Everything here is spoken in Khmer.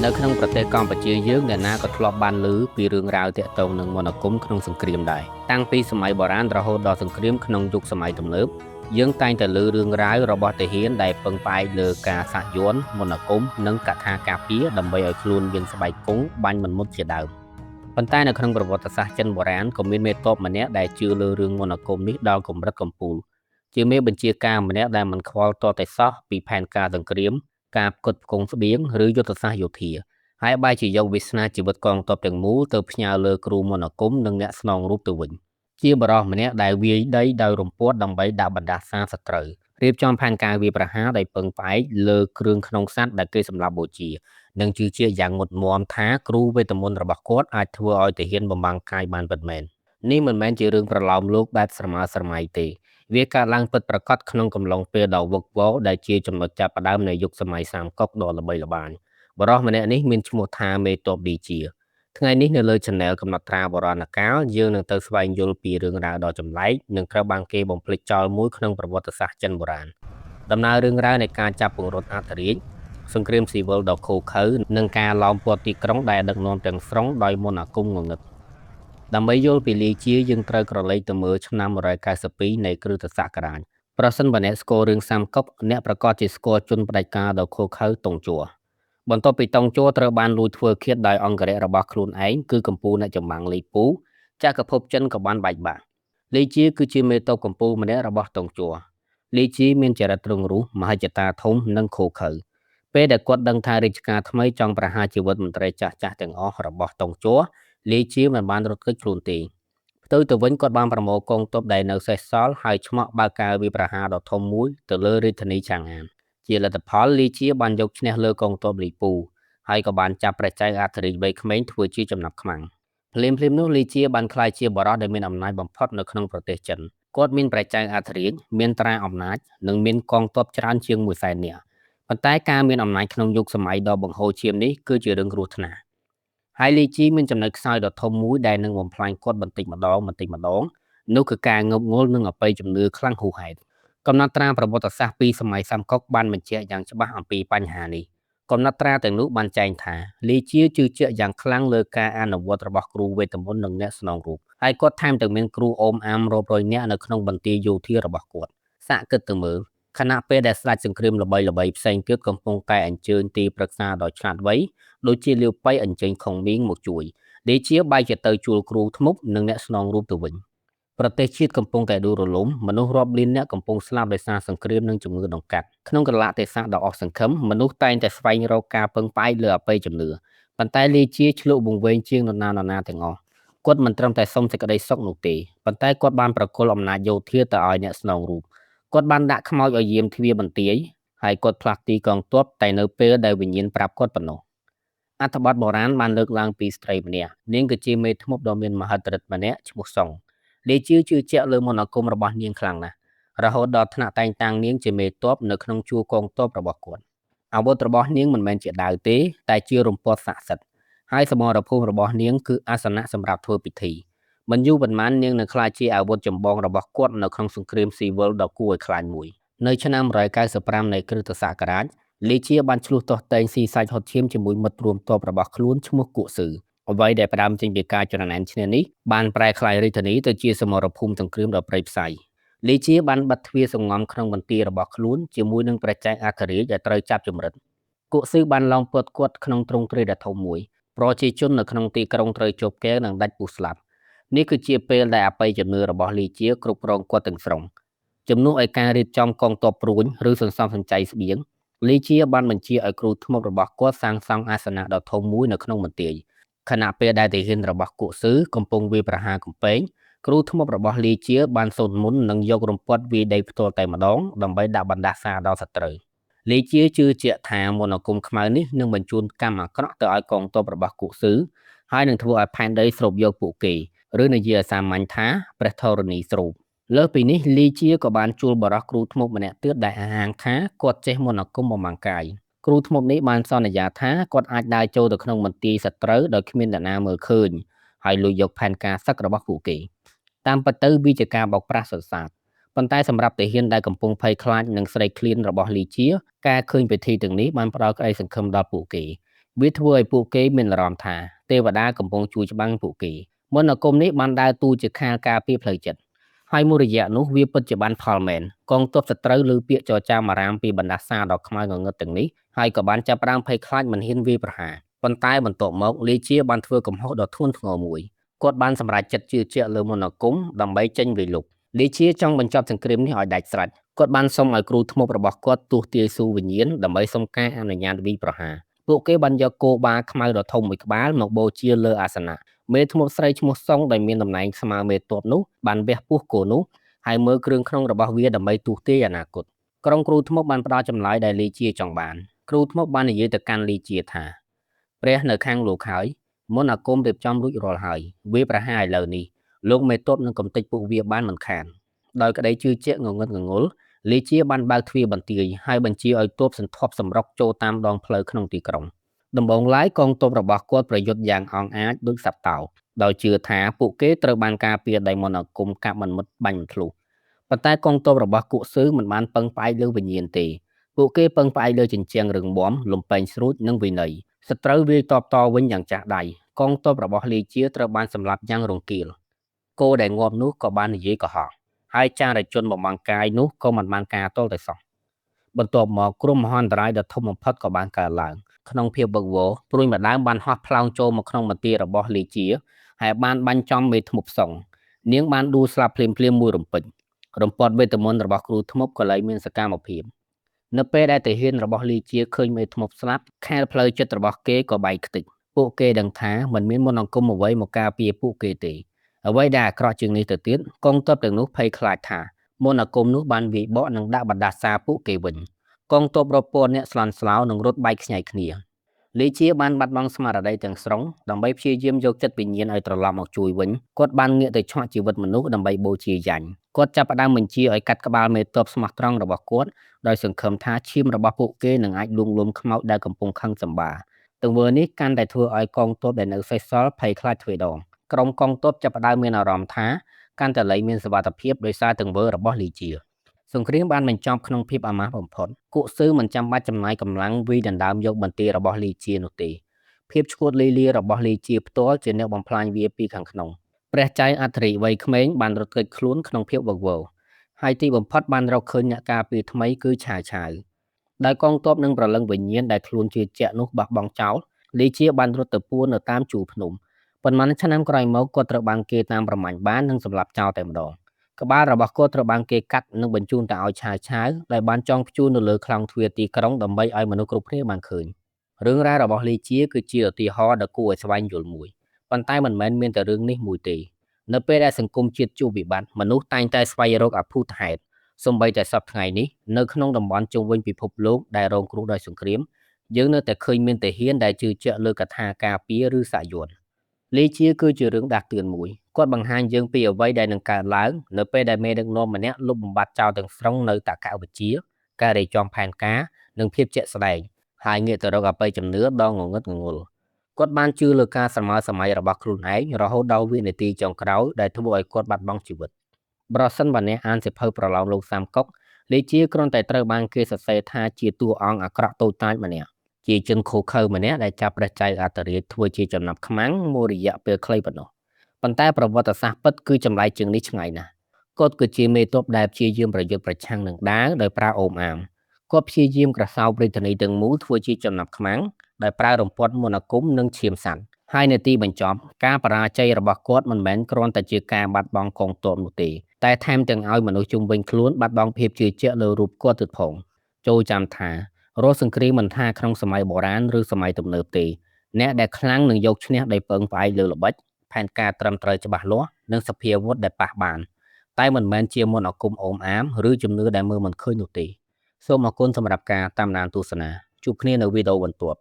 នៅក្នុងប្រទេសកម្ពុជាយើងអ្នកណាក៏ធ្លាប់បានឮពីរឿងរ៉ាវទាក់ទងនឹងមន្តអាគមក្នុងសង្គ្រាមដែរតាំងពីសម័យបុរាណរហូតដល់សង្គ្រាមក្នុងយុគសម័យទំនើបយើងតែងតែឮរឿងរ៉ាវរបស់ទាហានដែលពឹងផ្អែកលើការសាក់យ័ន្តមន្តអាគមនិងកថាការពារដើម្បីឲ្យខ្លួនមានស្បែកគង់បាញ់មិនមុតជាដើមប៉ុន្តែនៅក្នុងប្រវត្តិសាស្ត្រចិនបុរាណក៏មានមេទ័pomម្នាក់ដែលជឿលើរឿងមន្តអាគមនេះដល់កម្រិតកំពូលជាមេបញ្ជាការម្នាក់ដែលមិនខ្វល់ទាល់តែសោះពីផែនការសង្គ្រាមការផ្គត់ផ្គង់ស្បៀងឬយុទ្ធសាស្ត្រយោធាហើយបែរជាយកវាសនាជីវិតកងទ័ពទាំងមូលទៅផ្ញើលើគ្រូមន្តអាគមនិងអ្នកស្នងរូបទៅវិញជាបរិសម្នាក់ដែលវាយដីដោយរំពាត់ដើម្បីដាក់បណ្ដាសាសត្រូវរៀបចំផែនការវាយប្រហារដោយពឹងផ្អែកលើគ្រឿងក្នុងសត្វដែលគេសម្លាប់បូជានិងជឿជាក់យ៉ាងមុតមមថាគ្រូវេទមន្តរបស់គាត់អាចធ្វើឲ្យទាហានបំបាំងកាយបានពិតមែននេះមិនមែនជារឿងប្រឡោមលោកបែបស្រមើស្រមៃទេវាកើតឡើងពិតប្រាកដក្នុងកំឡុងពេលដ៏វឹកវរដែលជាចំណុចចាប់ផ្ដើមនៃយុគសម័យសាមកុកដ៏ល្បីល្បាញបរិសម្នាក់នេះមានឈ្មោះថាមេតបឌីជាថ្ងៃនេះនៅលើ Channel កំណត់ត្រាបុរាណកាលយើងនឹងទៅស្វែងយល់ពីរឿងរ៉ាវដ៏ចម្លែកនិងត្រូវបានគេបំភ្លេចចោលមួយក្នុងប្រវត្តិសាស្ត្រចិនបុរាណដំណើររឿងរ៉ាវនៃការចាប់ពង្រត់អធិរាជសង្គ្រាមស៊ីវិលដ៏ឃោរឃៅនិងការឡោមព័ទ្ធទីក្រុងដែលដឹកនាំទាំងស្រុងដោយមន្តអាគមងងឹតដើម្បីយល់ពីលីជាយើងត្រូវក្រឡេកទៅមើលឆ្នាំ192នៃគ្រិស្តសករាជប្រសិនបើអ្នកស្គាល់រឿងសាមកុកអ្នកប្រកាសជាស្គាល់ជនផ្ដាច់ការដ៏ឃោរឃៅតុងជួបន្ទាប់ពីតុងជួត្រូវបានលួចធ្វើឃាតដោយអង្គរៈរបស់ខ្លួនឯងគឺកម្ពុជាអ្នកចម្បាំងលីពូចក្រភពចិនក៏បានបែកបាក់លីជាគឺជាមេតបកម្ពុជាម្នាក់របស់តុងជួលីជាមានចរិតរឹងរូសមហិច្ឆតាធំនិងឃោរឃៅពេលដែលគាត់ដឹងថារាជការថ្មីចង់ប្រហារជីវិតមន្ត្រីចាស់ៗទាំងអស់របស់តុងជួលីជាមិនបានរត់គេចខ្លួនទេផ្ទុយទៅវិញគាត់បានប្រមូលកងទ័ពដែលនៅសេសសល់ហើយឆ្មក់បើកការវាយប្រហារដ៏ធំមួយទៅលើរាជធានីឆាងអានជាលទ្ធផលលីជាបានយកឈ្នះលើកងទ័ពលីពូហើយក៏បានចាប់ព្រះចៅអធិរាជវ័យក្មេងធ្វើជាចំណាប់ខ្មាំងភ្លាមនោះលីជាបានក្លាយជាបរិសុទ្ធដែលមានអំណាចបំផុតនៅក្នុងប្រទេសចិនគាត់មានព្រះចៅអធិរាជមានត្រាអំណាចនិងមានកងទ័ពច្រើនជាង100,000នាក់ប៉ុន្តែការមានអំណាចក្នុងយុគសម័យដ៏បង្ហូរឈាមនេះគឺជារឿងគ្រោះថ្នាក់ហើយលីជាមានចំណុចខ្សោយដ៏ធំមួយដែលនឹងបំផ្លាញគាត់បន្តិចម្ដងនោះគឺការងប់ងល់នឹងអបិយជំនឿខ្លាំងហួសហេតុកំណត់ត្រាប្រវត្តិសាស្ត្រពីសម័យសាមកុកបានបញ្ជាក់យ៉ាងច្បាស់អំពីបញ្ហានេះកំណត់ត្រាទាំងនោះបានចែងថាលីជាជឿជាក់យ៉ាងខ្លាំងលើការអនុវត្តរបស់គ្រូវេទមន្តនិងអ្នកស្នងរូបហើយគាត់ថែមទាំងមានគ្រូអមអាមរាប់រយនាក់នៅក្នុងបន្ទាយយោធារបស់គាត់សាកគិតទៅមើលខណៈពេលដែលស្ដេចសង្គ្រាមល្បីៗផ្សេងទៀតកំពុងតែអញ្ជើញទីប្រឹក្សាដ៏ឆ្លាតវៃដូចជាលាវប៉ៃអញ្ជើញខុងមីងមកជួយលីជាបែរជាទៅជួលគ្រូធ្មប់និងអ្នកស្នងរូបទៅវិញប្រទេសជាតិកំពុងតែដួលរលំមនុស្សរាប់លានអ្នកកំពុងស្លាប់ដោយសារសង្គ្រាមនិងជំងឺដង្កាត់ក្នុងកលៈទេសៈដ៏អស់សង្ឃឹមមនុស្សតែងតែស្វែងរកការពឹងផ្អែកលើអបិយជំនឿប៉ុន្តែលីជាឆ្លុះបង្វែងជាងនរណាទាំងអស់គាត់មិនត្រឹមតែសុំសេចក្តីសុខនោះទេប៉ុន្តែគាត់បានប្រគល់អំណាចយោធាទៅឲ្យអ្នកស្នងរូបគាត់បានដាក់ខ្មោចឲ្យយាមទ្វារបន្ទាយហើយគាត់ផ្លាស់ទីកងទ័ពតែនៅពេលដែលវិញ្ញាណប្រាប់គាត់ប៉ុណ្ណោះអត្ថបទបុរាណបានលើកឡើងពីស្ត្រីម្នាក់នាងគឺជាមេធ្មប់ដ៏មានមហិទ្ធិឫទ្ធិម្នាក់ឈ្មោះសុងលីជាជឿជាក់លើមន្តអាគមរបស់នាងខ្លាំងណាស់រហូតដល់ថ្នាក់តែងតាំងនាងជាមេទ័ពនៅក្នុងជួរកងទ័ពរបស់គាត់អាវុធរបស់នាងមិនមែនជាដាវទេតែជារំពាត់ស័ក្តិសិទ្ធិហើយសមរភូមិរបស់នាងគឺអាសនៈសម្រាប់ធ្វើពិធីមិនយូរប៉ុន្មាននាងនឹងក្លាយជាអាវុធចម្បងរបស់គាត់នៅក្នុងសង្គ្រាមស៊ីវិលដ៏គួរឲ្យខ្លាចមួយនៅឆ្នាំ195នៃគ្រិស្តសករាជលីជាបានឆ្លុះទាស់តែងស៊ីសាច់ហុតឈាមជាមួយមិត្តរួមទ័ពរបស់ខ្លួនឈ្មោះគក់ស៊ឺអ្វីដែលផ្ដើមចេញពីការច្រណែនឈ្នះនេះបានប្រែក្លាយរាជធានីទៅជាសមរភូមិសង្គ្រាមដ៏ព្រៃផ្សៃលីជាបានបិទទ្វារសង្ងំក្នុងបន្ទាយរបស់ខ្លួនជាមួយនឹងព្រះចៅអធិរាជដែលត្រូវចាប់ជំរិតគក់ស៊ឺបានឡោមព័ទ្ធគាត់ក្នុងទ្រង់ទ្រាយដ៏ធំមួយប្រជាជននៅក្នុងទីក្រុងត្រូវជាប់គាំងនិងដាច់ពុះស្លាប់នេះគឺជាពេលដែលអបិយជំនឿរបស់លីជាគ្រប់គ្រងគាត់ទាំងស្រុងជំនួសឲ្យការរៀបចំកងទ័ពព្រួញឬសន្សំសំចៃស្បៀងលីជាបានបញ្ជាឲ្យគ្រូធ្មប់របស់គាត់សាងសង់អាសនៈដ៏ធំមួយនៅក្នុងបន្ទាយខណៈពេលដែលទាហានរបស់គក់ស៊ឺកំពុងវាយប្រហារកំពែងគ្រូធ្មប់របស់លីជាបានសូត្រមន្តនិងយករំពាត់វាយដីផ្ទាល់តែម្ដងដើម្បីដាក់បណ្ដាសាដល់សត្រូវលីជាជឿជាក់ថាមន្តអាគមខ្មៅនេះនឹងបញ្ជូនកម្មអាក្រក់ទៅឲ្យកងទ័ពរបស់គក់ស៊ឺហើយនឹងធ្វើឲ្យផែនដីស្រូបយកពួកគេឬនិយាយឲ្យសាមញ្ញថាព្រះធរណីស្រូបលើសពីនេះលីជាក៏បានជួលបរិសុទ្ធគ្រូធ្មប់ម្នាក់ទៀតដែលអះអាងថាគាត់ចេះមន្តអាគមបំមាំងកាយគ្រូធ្មប់នេះបានសន្យាថាគាត់អាចដើរចូលទៅក្នុងមន្ទីរសត្រូវដោយគ្មានអ្នកណាមើលឃើញហើយលួចយកផែនការសឹករបស់ពួកគេតាមពិតទៅវាជាការបោកប្រាស់សុទ្ធសាធប៉ុន្តែសម្រាប់ទាហានដែលកំពុងភ័យខ្លាចនឹងស្រីឃ្លានរបស់លីជាការឃើញពិធីទាំងនេះបានផ្ដល់ក្តីសង្ឃឹមដល់ពួកគេ វាធ្វើឲ្យពួកគេមានអារម្មណ៍ថាទេវតាកំពុងជួយច្បាំងពួកគេមន្តអាគមនេះបានដើរតួជាខែលការពារផ្លូវចិត្តហើយមួយរយៈនោះវាពិតជាបានផលមែនកងទ័ពសត្រូវលើពាក្យចរចាមារាមពីបណ្ដាសាដ៏ខ្មៅងងឹតទាំងនេះហើយក៏បានចាប់ផ្ដើមភ័យខ្លាចមិនហ៊ានវាយប្រហារប៉ុន្តែបន្ទាប់មកលាជាបានធ្វើកំហុសដ៏ធ្ងន់ធ្ងរមួយគាត់បានសម្រេចចិត្តជឿជាក់លើមន្តអាគមដើម្បីចេញវាយលុកលាជាចង់បញ្ចប់សង្គ្រាមនេះឲ្យដាច់ស្រេចគាត់បានសុំឲ្យគ្រូធ្មប់របស់គាត់ទស្សទាយស៊ូវិញ្ញាណដើម្បីសុំការអនុញ្ញាតវាយប្រហារពួកគេបានយកគោបាខ្មៅដ៏ធំមួយក្បាលមកបូជាលើអាសនៈមេធ្មប់ស្រីឈ្មោះសុងដែលមានតំណែងស្មើមេទ័ពនោះបានវះពោះគោនោះហើយមើលគ្រឿងក្នុងរបស់វាដើម្បីទស្សទាយអនាគតក្រុមគ្រូធ្មប់បានផ្ដល់ចម្លើយដែលលាជាចង់បានគ្រូធ្មប់បាននិយាយទៅកាន់លាជាថាព្រះនៅខាងលោកហើយមន្តអាគមរៀបចំរួចរាល់ហើយវាប្រហារឥឡូវនេះលោកមេទ័ពនឹងកំទេចពួកវាបានមិនខានដោយក្តីជឿជាក់ងងឹតងងល់លាជាបានបើកទ្វារបន្ទាយហើយបញ្ជាឲ្យទ័ពសន្ធប់សម្រុកចូលតាមដងផ្លូវក្នុងទីក្រុងដំបូងឡើយកងទ័ពរបស់គាត់ប្រយុទ្ធយ៉ាងអង់អាចដូចសត្វតោដោយជឿថាពួកគេត្រូវបានការពារដោយមន្តអាគមកាប់មិនមុតបាញ់មិនធ្លុះប៉ុន្តែកងទ័ពរបស់គក់ស៊ឺមិនបានពឹងផ្អែកលើវិញ្ញាណទេពួកគេពឹងផ្អែកលើជញ្ជាំងរឹងមាំលំពេងស្រួចនិងវិន័យសត្រូវវាយតបតវិញយ៉ាងចាស់ដៃកងទ័ពរបស់លាជាត្រូវបានសម្លាប់យ៉ាងរង្គាលគោដែលងាប់នោះក៏បាននិយាយកុហកហើយចារជនបំបង្កាយនោះក៏មិនបានការទល់តែសោះបន្ទាប់មកគ្រោះមហន្តរាយដ៏ធំបំផុតក៏បានកើតឡើងក្នុងភាពវឹកវរព្រួយម្ដងបានហោះផ្លោងចូលមកក្នុងមន្ទីររបស់លាជាហើយបានបាញ់ចំមេធ្មប់សុងនាងបានដួលស្លាប់ភ្លាមមួយរំពេចរំពាត់វេទមន្តរបស់គ្រូធ្មប់ក៏លែងមានសកម្មភាពនៅពេលដែលទាហានរបស់លាជាឃើញមេធ្មប់ស្លាប់ខែលផ្លូវចិត្តរបស់គេក៏បែកខ្ទេចពួកគេដឹងថាមិនមានមន្តអាគមអ្វីមកការពារពួកគេទេអ្វីដែលអាក្រក់ជាងនេះទៅទៀតកងទ័ពទាំងនោះភ័យខ្លាចថាមន្តអាគមនោះបានវាយបកនិងដាក់បណ្ដាសាពួកគេវិញកងទ័ពរាប់ពាន់អ្នកស្លន់ស្លោនឹងរត់បែកខ្ញែកគ្នាលាជាបានបាត់បង់ស្មារតីទាំងស្រុងដើម្បីព្យាយាមយកចិត្តវិញ្ញាណឲ្យត្រឡប់មកជួយវិញគាត់បានងាកទៅឆក់ជីវិតមនុស្សដើម្បីបូជាយញ្ញគាត់ចាប់ផ្ដើមបញ្ជាឲ្យកាត់ក្បាលមេទ័ពស្មោះត្រង់របស់គាត់ដោយសង្ឃឹមថាឈាមរបស់ពួកគេនឹងអាចលួងលោមខ្មោចដែលកំពុងខឹងសម្បាទង្វើនេះកាន់តែធ្វើឲ្យកងទ័ពដែលនៅសេសសល់ភ័យខ្លាចទ្វេដងក្រុមកងទ័ពចាប់ផ្ដើមមានអារម្មណ៍ថាកាន់តែលែងមានសុវត្ថិភាពដោយសារទង្វើរបស់លាជាសង្គ្រាមបានបញ្ចប់ក្នុងភាពអាម៉ាស់បំផុតគក់ស៊ឺមិនចាំបាច់ចំណាយកម្លាំងវិយដណ្ដើមយកបន្ទាយរបស់លាជានោះទេភាពឈួតលីលារបស់លាជាផ្ទាល់ជាអ្នកបំផ្លាញវាពីខាងក្នុងព្រះចៅអធិរាជវ័យក្មេងបានរត់គេចខ្លួនក្នុងភាពវឹកវរហើយទីបំផុតបានរកឃើញអ្នកការពារថ្មីគឺឆាវដោយកងទ័ពនិងប្រលឹងវិញ្ញាណដែលខ្លួនជឿជាក់នោះបោះបង់ចោលលាជាបានរត់ទៅពួននៅតាមជួរភ្នំប៉ុន្មានឆ្នាំក្រោយមកគាត់ត្រូវបានគេតាមប្រមាញ់បាននិងសម្លាប់ចោលតែម្ដងក្បាលរបស់គាត់ត្រូវបានគេកាត់និងបញ្ជូនទៅឲ្យឆាវដែលបានចងព្យួរនៅលើខ្លោងទ្វារទីក្រុងដើម្បីឲ្យមនុស្សគ្រប់គ្នាបានឃើញរឿងរ៉ាវរបស់លាជាគឺជាឧទាហរណ៍ដ៏គួរឲ្យស្វែងយល់មួយប៉ុន្តែមិនមែនមានតែរឿងនេះមួយទេនៅពេលដែលសង្គមជាតិជួបវិបត្តិមនុស្សតែងតែស្វែងរកអភូតហេតុសូម្បីតែសពថ្ងៃនេះនៅក្នុងតំបន់ជុំវិញពិភពលោកដែលរងគ្រោះដោយសង្គ្រាមយើងនៅតែឃើញមានទាហានដែលជឿជាក់លើកថាការពារឬសាយ័ន្តលាជាគឺជារឿងដាស់តឿនមួយគាត់បង្ហាញយើងពីអ្វីដែលនឹងកើតឡើងនៅពេលដែលមេដឹកនាំម្នាក់លុបបំបាត់ចោលទាំងស្រុងនៅតក្កវិជ្ជាការរៀបចំផែនការនិងភាពជាក់ស្ដែងហើយងាកទៅរកអបិយជំនឿដ៏ងងឹតងងល់គាត់បានជឿលើការស្រមើសម័យរបស់ខ្លួនឯងរហូតដល់វិនាទីចុងក្រោយដែលធ្វើឲ្យគាត់បាត់បង់ជីវិតប្រសិនបើអ្នកអានសៀវភៅប្រឡោមលោកសាមកុកលាជាគ្រាន់តែត្រូវបានគេសរសេរថាជាតួអង្គអាក្រក់តូចតាចម្នាក់ជាជនខូខើម្នាក់ដែលចាប់ព្រះចៅអធិរាជធ្វើជាចំណាប់ខ្មាំងមួយរយៈពេលខ្លីប៉ុណ្ណោះប៉ុន្តែប្រវត្តិសាស្ត្រពិតគឺចម្លែកជាងនេះឆ្ងាយណាស់គាត់គឺជាមេទ័ពដែលព្យាយាមប្រយុទ្ធប្រឆាំងនឹងដាវដោយប្រើអូមអាមគាត់ព្យាយាមក្រសោបរាជធានីទាំងមូលធ្វើជាចំណាប់ខ្មាំងដោយប្រើរំពាត់មន្តអាគមនិងឈាមសัตว์ហើយនៅទីបញ្ចប់ការបរាជ័យរបស់គាត់មិនមែនគ្រាន់តែជាការបាត់បង់កងទ័ពនោះទេតែថែមទាំងឲ្យមនុស្សជុំវិញខ្លួនបាត់បង់ភាពជឿជាក់លើរូបគាត់ទៀតផងចូលចាំថារាល់សង្គ្រាមមិនថាក្នុងសម័យបុរាណឬសម័យទំនើបទេអ្នកដែលខ្លាំងនឹងយកឈ្នះដោយពឹងផ្អែកលើល្បិចផែនការត្រឹមត្រូវច្បាស់លាស់និងសភាវុធដែលប៉ះបានតែមិនមែនជាមន្តអាគមអូមអាមឬជំនឿដែលមើលមិនឃើញនោះទេសូមអរគុណសម្រាប់ការតាមដានទស្សនាជួបគ្នានៅវីដេអូបន្ទាប់